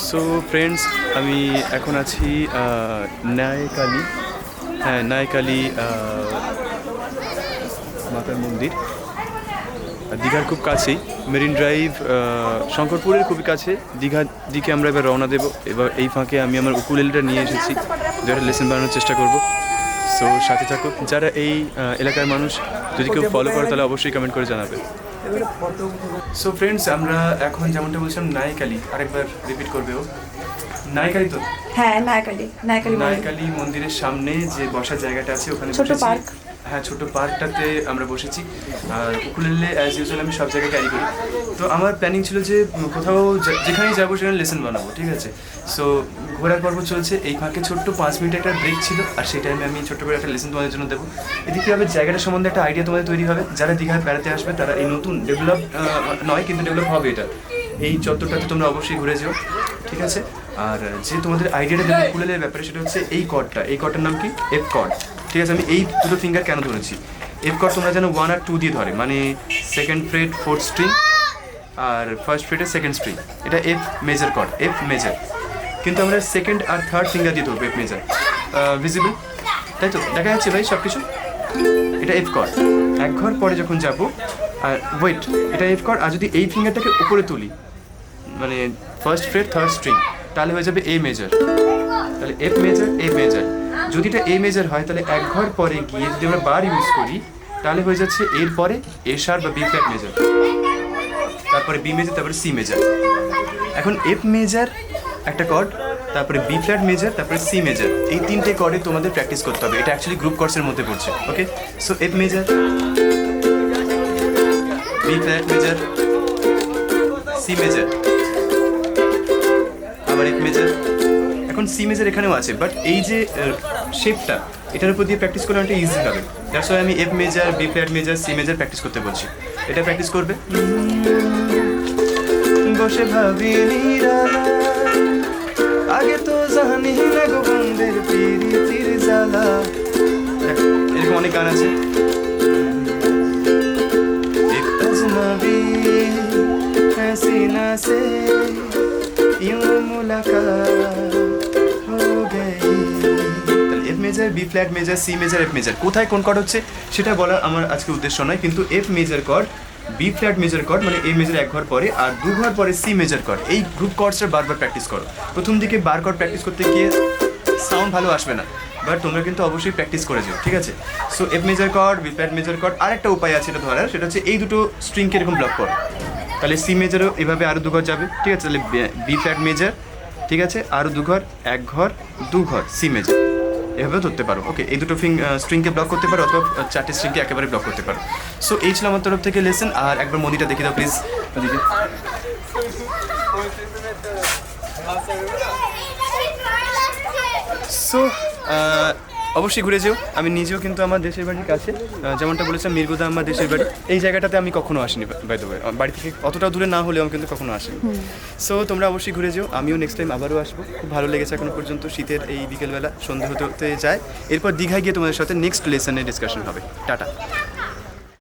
So friends, আমি এখন আছি নায়কালী, হ্যাঁ নায়কালী মাতার মন্দির, দীঘার খুব কাছেই, মেরিন ড্রাইভ শঙ্করপুরের খুবই কাছে। দীঘার দিকে আমরা এবার রওনা দেবো। এবার এই ফাঁকে আমি আমার উকুলেলেটা নিয়ে এসেছি, যেটা লেসন বানানোর চেষ্টা করব। সো সাথে থাকুক। যারা এই এলাকার মানুষ, যদি কেউ ফলো করে তাহলে অবশ্যই কমেন্ট করে জানাবে। সো ফ্রেন্ডস, আমরা এখন যেমনটা বলছিলাম নায়কালী, আরেকবার রিপিট করবে ও, নায়কালী তো? হ্যাঁ, নায়কালী মন্দিরের সামনে যে বসার জায়গাটা আছে ওখানে ছোট পার্ক। হ্যাঁ, ছোট পার্কটাতে আমরা বসেছি। আর উকুলেলে অ্যাজ ইউজুয়াল আমি সব জায়গায় ক্যারি করি। তো আমার প্ল্যানিং ছিল যে কোথাও যেখানেই যাবো সেখানে লেসন বানাবো, ঠিক আছে। সো ঘোরার পর্ব চলছে, এই ফাঁকে ছোট্ট 5 মিনিট একটা ব্রেক ছিল, আর সেই টাইমে আমি ছোট্ট করে একটা লেসন তোমাদের জন্য দেবো। এদিকে হবে জায়গাটা সম্বন্ধে একটা আইডিয়া তোমাদের তৈরি হবে। যারা দীঘায় বেড়াতে আসবে তারা এই নতুন ডেভেলপ নয়, কিন্তু ডেভেলপ হবে এটা, এই চত্বরটাতে তোমরা অবশ্যই ঘুরে যেও, ঠিক আছে। আর যে তোমাদের আইডিয়াটা দেবে উকুলেলের ব্যাপারে, সেটা হচ্ছে এই কর্ডটা। এই কর্ডটার নাম কি? এফ কর্ড, ঠিক আছে। আমি এই দুটো ফিঙ্গার কেন ধরেছি? এফ কর্ড তোমরা জানো 1 আর 2 দিয়ে ধরে, মানে সেকেন্ড ফ্রেট 4th স্ট্রিং আর ফার্স্ট ফ্রেটের সেকেন্ড স্ট্রিং। এটা F major cord, F major. কিন্তু আমরা সেকেন্ড আর থার্ড ফিঙ্গার দিয়ে ধরবো এফ মেজর। ভিজিবল, তাই তো? দেখা যাচ্ছে ভাই সব কিছু? এটা এফ কর্ড। এক ঘর পরে যখন যাবো, আর ওয়েট, এটা এফ কর্ড। আর যদি এই ফিঙ্গারটাকে উপরে তুলি, মানে ফার্স্ট ফ্রেট 3rd স্ট্রিং, তাহলে হয়ে যাবে এ মেজর। তাহলে এফ মেজর, এ মেজর। যদি এটা এ মেজর হয়, তাহলে এক ঘর পরে গিয়ে যদি আমরা বার ইউজ করি, তাহলে হয়ে যাচ্ছে এর পরে এ শার্প বা বি ফ্ল্যাট মেজর, তারপরে বি মেজর, তারপরে সি মেজর। এখন এফ মেজর একটা কর্ড, তারপরে বি ফ্ল্যাট মেজর, তারপরে সি মেজর। এই তিনটে কর্ডে তোমাদের প্র্যাকটিস করতে হবে। এটা অ্যাকচুয়ালি গ্রুপ কর্ডসের মধ্যে পড়ছে, okay. So F major, B flat major, C major, আবার এফ মেজর। এখন সি মেজর এখানেও আছে, বাট এই যে শেপটা, এটার উপর দিয়ে প্র্যাকটিস করলে অনেকটা ইজি হবে। দ্যাটস ওয়াই আমি F major, B flat major, C major practice করতে বলছি। এটা প্র্যাকটিস করবে। বসে ভাবি আগে তো জানি না গো বন্ধের পিরিতির জ্বালা, এরকম অনেক গান আছে। এক আজনবী হাসিনা সে ইউं মুলাকাত হো গয়ি। তাহলে F major, B flat major, C major, F major. কোথায় কোন কর্ড হচ্ছে সেটা বলা আমার আজকে উদ্দেশ্য নয়, কিন্তু F major chord, B flat major chord মানে এ মেজর এক ঘর পরে, আর 2 ঘর পরে সি মেজর কর্ড। এই গ্রুপ কর্ডসটা বারবার প্র্যাকটিস করো। প্রথম দিকে বার কর্ড প্র্যাকটিস করতে গিয়ে সাউন্ড ভালো আসবে না, বাট তোমরা কিন্তু অবশ্যই প্র্যাকটিস করে যাও, ঠিক আছে। So F major chord, B flat major chord. আরেকটা উপায় আছে এটা ধরার, সেটা হচ্ছে এই দুটো স্ট্রিংকে এরকম ব্লক করো, তাহলে সি মেজরও এভাবে আরও 2 ঘর যাবে, ঠিক আছে। তাহলে বি ফ্ল্যাট মেজর, ঠিক আছে, আরও 2 ঘর, 1 ঘর 2 ঘর সি মেজর, এভাবেও ধরতে পারো, ওকে। এই দুটো স্ট্রিংকে ব্লক করতে পারো, অথবা 4টে স্ট্রিংকে একেবারে ব্লক করতে পারো। সো এই ছিল আমার তরফ থেকে লেসন। আর একবার মন্দিরটা দেখে দাও প্লিজ ওদিকে। সো অবশ্যই ঘুরে যেও। আমি নিজেও কিন্তু আমার দেশের বাড়ির কাছে, যেমনটা বলেছিলাম মিরগুদা আমার দেশের বাড়ি। এই জায়গাটাতে আমি কখনো আসিনি, বাই দ্য ওয়ে। বাড়ি থেকে অতটা দূরে না হলেও আমি কিন্তু কখনো আসিনি। সো তোমরা অবশ্যই ঘুরে যেও। আমিও নেক্সট টাইম আবারও আসবো। খুব ভালো লেগেছে এখনো পর্যন্ত। শীতের এই বিকেলবেলা সন্ধ্যে হতে হতে যায়। এরপর দীঘায় গিয়ে তোমাদের সাথে নেক্সট লেসনের ডিসকাশন হবে। টাটা।